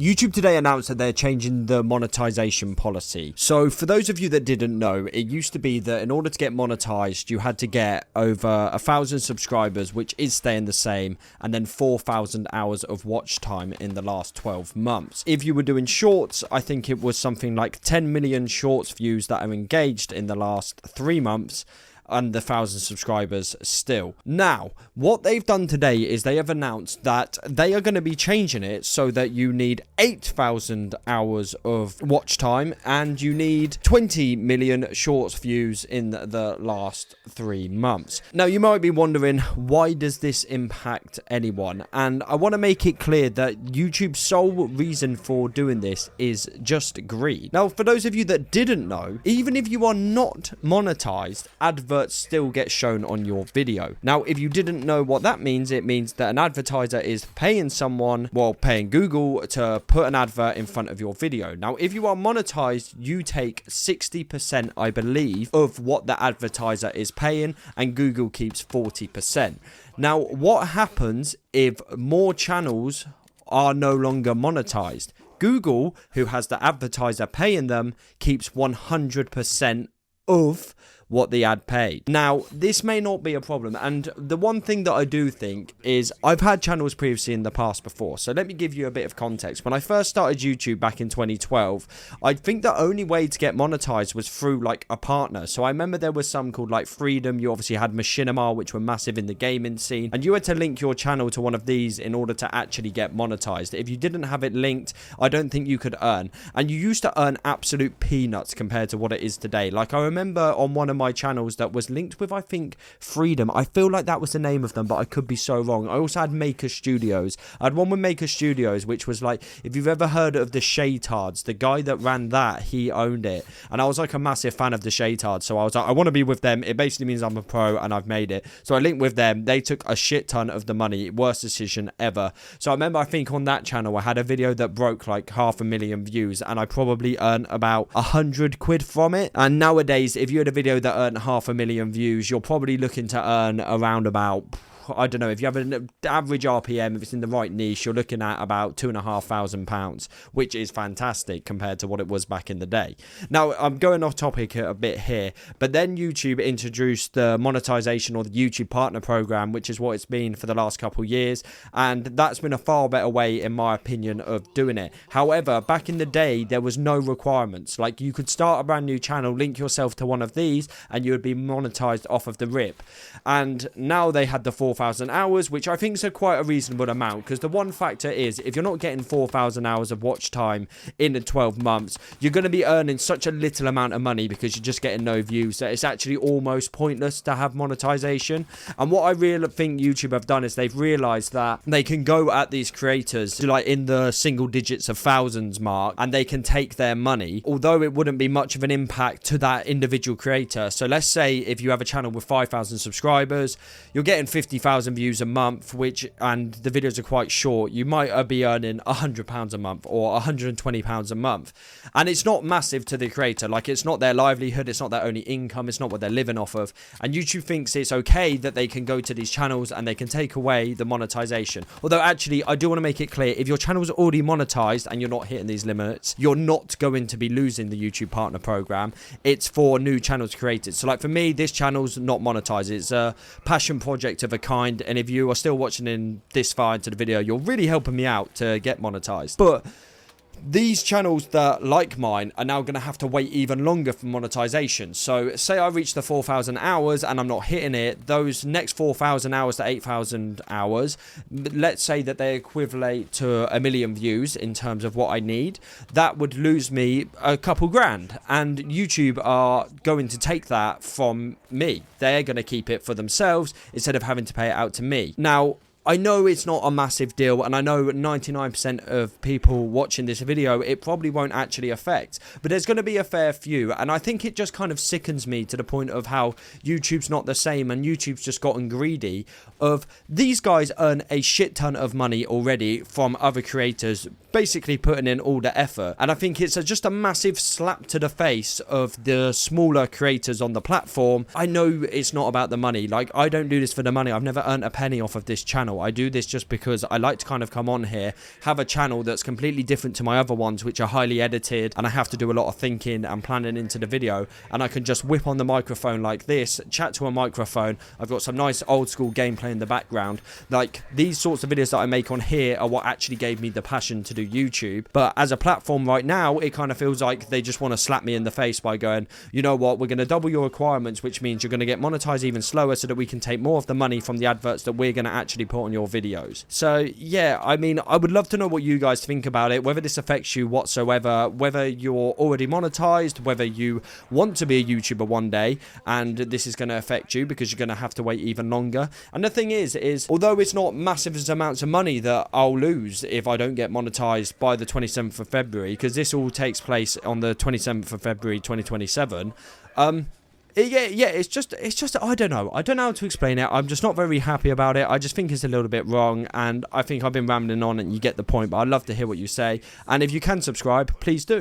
YouTube today announced that they're changing the monetization policy. So for those of you that didn't know, it used to be that in order to get monetized, you had to get over 1,000 subscribers, which is staying the same, and then 4,000 hours of watch time in the last 12 months. If you were doing shorts, I think it was something like 10 million shorts views that are engaged in the last 3 months, and the 1,000 subscribers still. Now, what they've done today is they have announced that they are going to be changing it so that you need 8,000 hours of watch time and you need 20 million shorts views in the last 3 months. Now, you might be wondering, why does this impact anyone? And I want to make it clear that YouTube's sole reason for doing this is just greed. Now, for those of you that didn't know, even if you are not monetized, adverts still get shown on your video. Now, if you didn't know what that means, it means that an advertiser is paying someone, well, paying Google to put an advert in front of your video. Now, if you are monetized, you take 60%, I believe, of what the advertiser is paying, and Google keeps 40%. Now, what happens if more channels are no longer monetized? Google, who has the advertiser paying them, keeps 100% of what the ad paid. Now, this may not be a problem, and the one thing that I do think is I've had channels previously in the past before, so let me give you a bit of context. When I first started YouTube back in 2012, I think the only way to get monetized was through like a partner. So I remember there was some called like Freedom. You obviously had Machinima, which were massive in the gaming scene, and you had to link your channel to one of these in order to actually get monetized. If you didn't have it linked, I don't think you could earn, and you used to earn absolute peanuts compared to what it is today. Like, I remember on one of my channels that was linked with, I think, Freedom. I feel like that was the name of them, but I could be so wrong. I also had Maker Studios. I had one with Maker Studios, which was like, if you've ever heard of the Shaytards, the guy that ran that, he owned it. And I was like a massive fan of the Shaytards. So I was like, I want to be with them. It basically means I'm a pro and I've made it. So I linked with them. They took a shit ton of the money. Worst decision ever. So I remember, I think on that channel, I had a video that broke like 500,000 views, and I probably earned about 100 quid from it. And nowadays, if you had a video that earned 500,000 views, you're probably looking to earn around about, I don't know, if you have an average RPM, if it's in the right niche, you're looking at about £2,500, which is fantastic compared to what it was back in the day. Now, I'm going off topic a bit here, but then YouTube introduced the monetization, or the YouTube partner program, which is what it's been for the last couple of years, and that's been a far better way, in my opinion, of doing it. However, back in the day, there was no requirements. Like, you could start a brand new channel, link yourself to one of these, and you would be monetized off of the rip. And now they had the 4,000 hours, which I think is quite a reasonable amount, because the one factor is, if you're not getting 4,000 hours of watch time in the 12 months, you're going to be earning such a little amount of money because you're just getting no views, that it's actually almost pointless to have monetization. And what I really think YouTube have done is they've realized that they can go at these creators like in the single digits of thousands mark, and they can take their money, although it wouldn't be much of an impact to that individual creator. So let's say if you have a channel with 5,000 subscribers, you're getting 50,000 views a month, and the videos are quite short, you might be earning £100 a month or £120 a month, and it's not massive to the creator. Like, it's not their livelihood, it's not their only income, it's not what they're living off of, and YouTube thinks it's okay that they can go to these channels and they can take away the monetization. Although, actually, I do want to make it clear, if your channel's already monetized and you're not hitting these limits, you're not going to be losing the YouTube partner program. It's for new channels created. So like for me, this channel's not monetized. It's a passion project of a kind, and if you are still watching in this far into the video, you're really helping me out to get monetized. But these channels that like mine are now going to have to wait even longer for monetization. So say I reach the 4,000 hours and I'm not hitting it, those next 4,000 hours to 8,000 hours, let's say that they equivalent to 1 million views in terms of what I need, that would lose me a couple grand, and YouTube are going to take that from me. They're going to keep it for themselves instead of having to pay it out to me. Now, I know it's not a massive deal, and I know 99% of people watching this video, it probably won't actually affect, but there's going to be a fair few, and I think it just kind of sickens me to the point of how YouTube's not the same, and YouTube's just gotten greedy of these guys earn a shit ton of money already from other creators basically putting in all the effort, and I think it's just a massive slap to the face of the smaller creators on the platform. I know it's not about the money. Like, I don't do this for the money. I've never earned a penny off of this channel. channel. I do this just because I like to kind of come on here, have a channel that's completely different to my other ones, which are highly edited, and I have to do a lot of thinking and planning into the video, and I can just whip on the microphone like this, chat to a microphone. I've got some nice old school gameplay in the background. Like, these sorts of videos that I make on here are what actually gave me the passion to do YouTube. But as a platform right now, it kind of feels like they just want to slap me in the face by going, you know what, we're going to double your requirements, which means you're going to get monetized even slower so that we can take more of the money from the adverts that we're going to actually put on your videos. So yeah, I mean, I would love to know what you guys think about it, whether this affects you whatsoever, whether you're already monetized, whether you want to be a YouTuber one day and this is going to affect you because you're going to have to wait even longer. And the thing is although it's not massive amounts of money that I'll lose if I don't get monetized by the 27th of February, because this all takes place on the 27th of February 2027, it's just I don't know how to explain it. I'm just not very happy about it. I just think it's a little bit wrong, and I think I've been rambling on and you get the point, but I'd love to hear what you say. And if you can subscribe, please do.